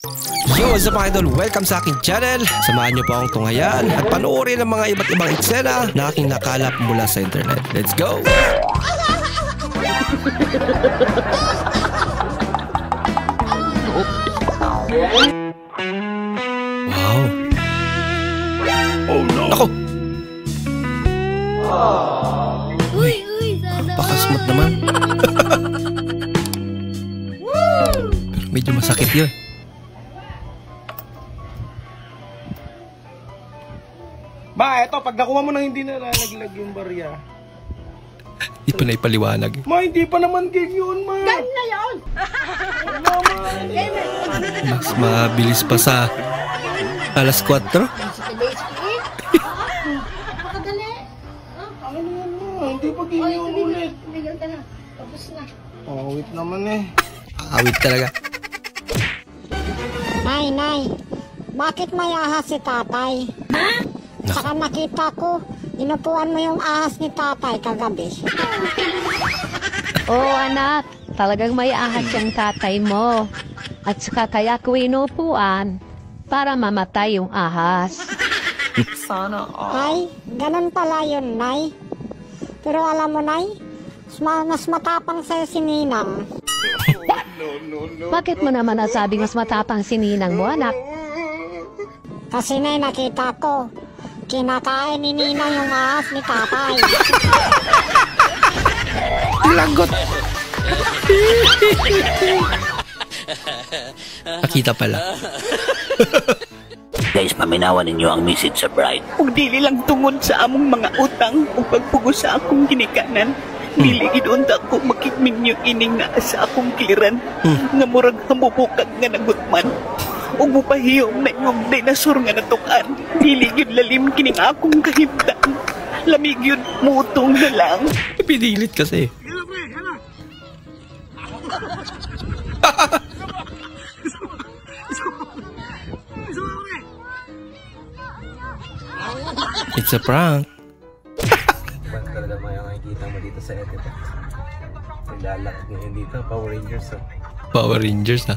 Yo, what's up mga idol? Welcome sa aking channel. Samahan niyo po akong tunghayan at panoorin ang mga iba't ibang eksena na aking nakalap mula sa internet. Let's go! Wow! Oh no! Ako! Uy! Pakasmut naman. Pero medyo masakit yun. Ma, eto, pag nakuha mo nang hindi nalalaglag yung barya. Hindi pa na ipaliwanag. Ma, hindi pa naman gig yun, ma. Gan na yun! Mas mabilis pa sa alas 4. Pakadali. Ano yan, ma? Hindi pa gig yun ulit. Bigyan ka na. Tapos na. Oh, wait naman eh. Awit talaga. Nay, bakit may ahas si tatay? Saka nakita ko, inupuan mo yung ahas ni tatay kagabi. Oo anak, talagang may ahas yung tatay mo. At saka kaya ko inupuan para mamatay yung ahas. Ay, ganun pala yun, Nay. Pero alam mo, Nay, mas matapang sa'yo si Ninang. Bakit mo naman nasabing mas matapang si Ninang mo anak? Kasi Nay, nakita ko, kinakain ni Ninang yung ahas ni tatay. Lagot! Nakita pala. Guys, paminawan ninyo ang message sa bride. Ug dili lang tungod sa among mga utang ug pagpugo sa akong ginikanan. Dili gid unta ko makikminyo ining na sa akong kliran nga murag hamubukag nga nagutman. Ug mupahiyom na yung dinosaur nga natukan. Dili gid lalim kining akong kahimtang. Lamig yun mutong na lang. Pinilit kasi. It's a prank. Bang talaga may makikita mo dito sa edit. Naglalak ngayon dito, Power Rangers. Power Rangers na.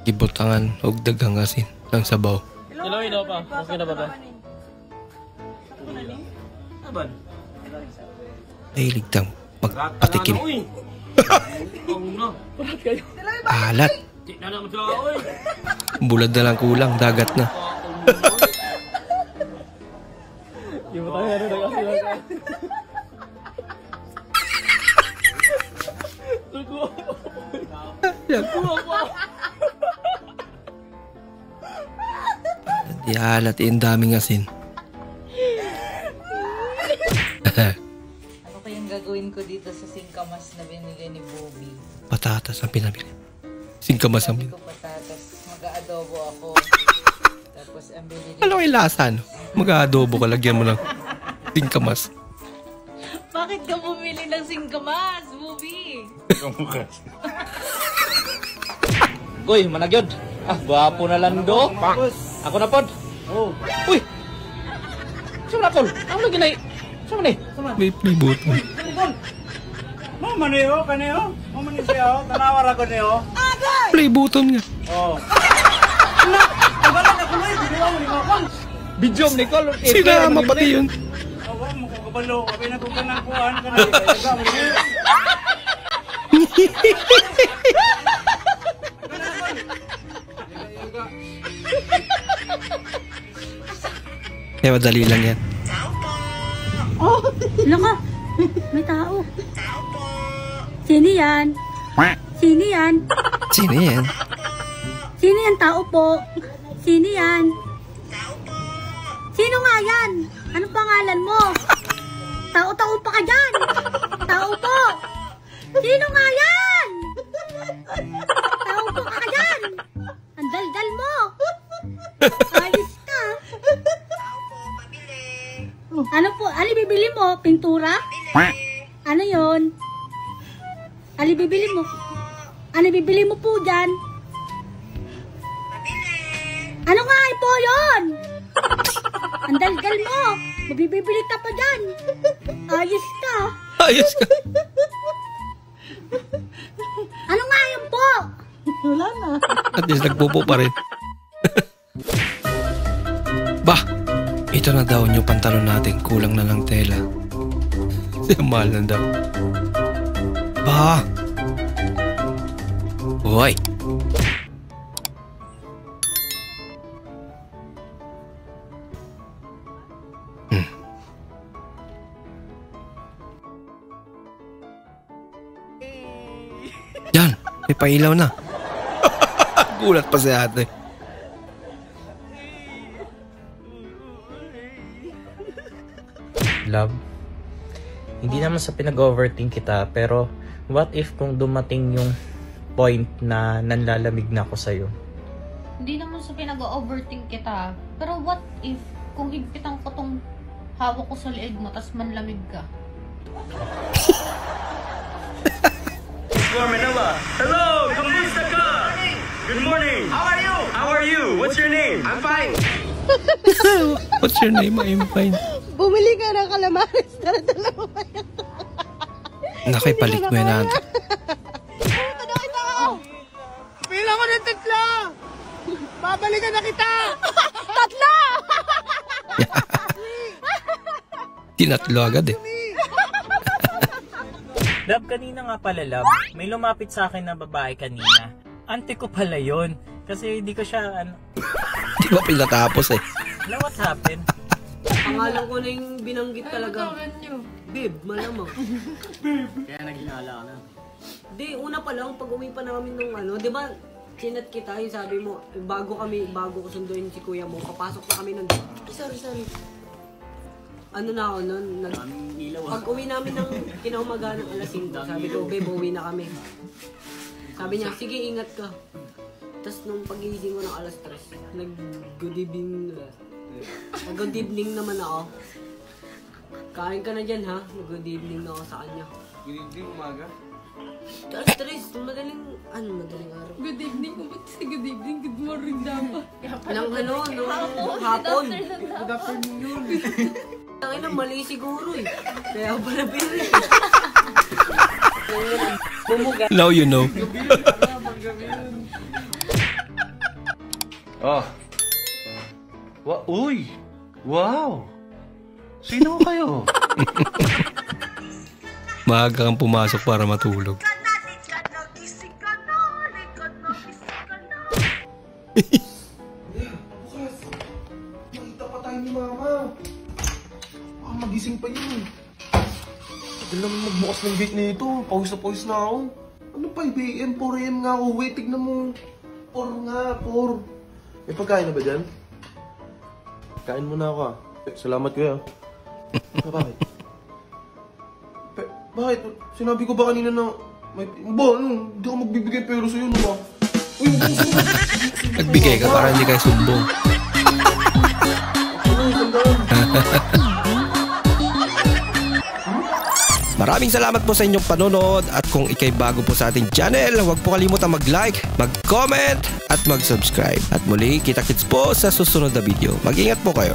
Gibutangan og daghang asin ng sabaw. Hello, pa. Okay na ba ba? Aban? Ay, ligtang magpatikim. Alat. Bulad na lang kulang, dagat na. Yung tayo na nagkasilakan. Di alat, yung daming asin. Ano kayang gagawin ko dito sa singkamas na binigay ni Bobby? Patatas ang pinabili. Singkamas ang Sabi pinabili. ko patatas, mag-aadobo ako. Tapos ang binili. Ano yung lasa, no? Mag-aadobo ka, lagyan mo ng singkamas. Bakit ka bumili ng singkamas, Bobby? Goy, managyod. Ah, gwapo na lang do. Ako na pod. Oh. Uy! Saan na pod? Ano lagi na? Saan na? May play button. Mama niyo, kaniyo? Mama niyo siya, tanawar ako niyo. Play button nga. Oh. Tagalan ako na, video mo ni Makon. Video ni Nicole. Sinama pati yun. Ako mo ko kabalo, abi na ko kanang kuan kana. Taga mo ni. Kaya madali lang yan. Oh, laka. May tao. Sino yan? Sino yan? Sino yan? Sino yan tao po? Sino yan? Sino nga yan? Anong pangalan mo? Tao-tao pa ka dyan. Tao po. Sino nga yan? Tao po ka dyan. Ang daldal mo. Ayos ka. Ano po? Ano bibili mo? Pintura? Ano yon? Ano bibili mo? Ano bibili mo po dyan? Ano nga po yun? Ang daldal mo. Mabibili ka pa dyan. Ayos ka. Ayos ka. Ano nga yun po? Wala na. At least nagpupo pa rin. Bah, ito na daw yung pantalon natin. Kulang na lang tela. Siya mahal na daw. Bah! Uy! Yan, may pailaw na. Gulat pa si ate. Love, hindi naman sa pinag-overthink kita, pero what if kung dumating yung point na nanlalamig na ako sa'yo? Hindi naman sa pinag-overthink kita, pero what if kung higpitan ko tong hawak ko sa leeg mo tas manlamig ka? Manila. Hello, kamusta ka? Good morning. How are you? How are you? What's your name? I'm fine. What's your name? I'm fine. Bumili ka ng calamares. Dala-dala mo pa yan. Nakay, palit mo yan natin. Ano kita ako? Pila ko ng 3. Babalikan na kita. 3! Tinatlo agad eh. Love, kanina nga pala, love, may lumapit sa akin na babae kanina. Ante ko pala yun. Kasi hindi ko siya, Di ba pinatapos eh? What happened? Pangalan ko na yung binanggit talaga. Babe, malamang. Kaya naghinala ka na. Di, una pa lang, pag uwi pa namin nung di ba, chinat kita, yung sabi mo, bago ko sunduin si kuya mo, papasok na kami ng, sorry. Ano na ako nun, pag uwi namin ng kinaumaga ng alas 5, sabi ko, babe, uwi na kami. Sabi niya, sige, ingat ka. Tapos nung pagising ko ng alas 3, nag-good evening naman ako. Kain ka na dyan ha, nag-good evening na ako sa kanya. Good evening, umaga? Alas 3, madaling araw. Good evening, good evening, good morning dapat. Nang hapon. Good afternoon. Ang ina, mali siguro eh. Kaya pala pinili. Now you know. Oh. Uy! Wow! Sino kayo? Maaga kang pumasok para matulog. Bukas, nakita pa tayo ni Mama. Baka magising pa yun. Tagal naman magbukas ng gate nito. Pawis na ako. Ano 5 AM, 4 AM nga ako. Wait, tignan mo. 4 nga, 4. May pagkain na ba dyan? Kain muna ako ah. Salamat kuya. Bakit? Bakit? Sinabi ko ba kanina na may... Hindi ako magbibigay pero sa'yo no ba? Uy, Nagbigay ka para hindi kayo sumbong. Maraming salamat po sa inyong panonood at kung ikay bago po sa ating channel, huwag po kalimutan mag-like, mag-comment at mag-subscribe. At muli, kita-kits po sa susunod na video. Mag-ingat po kayo.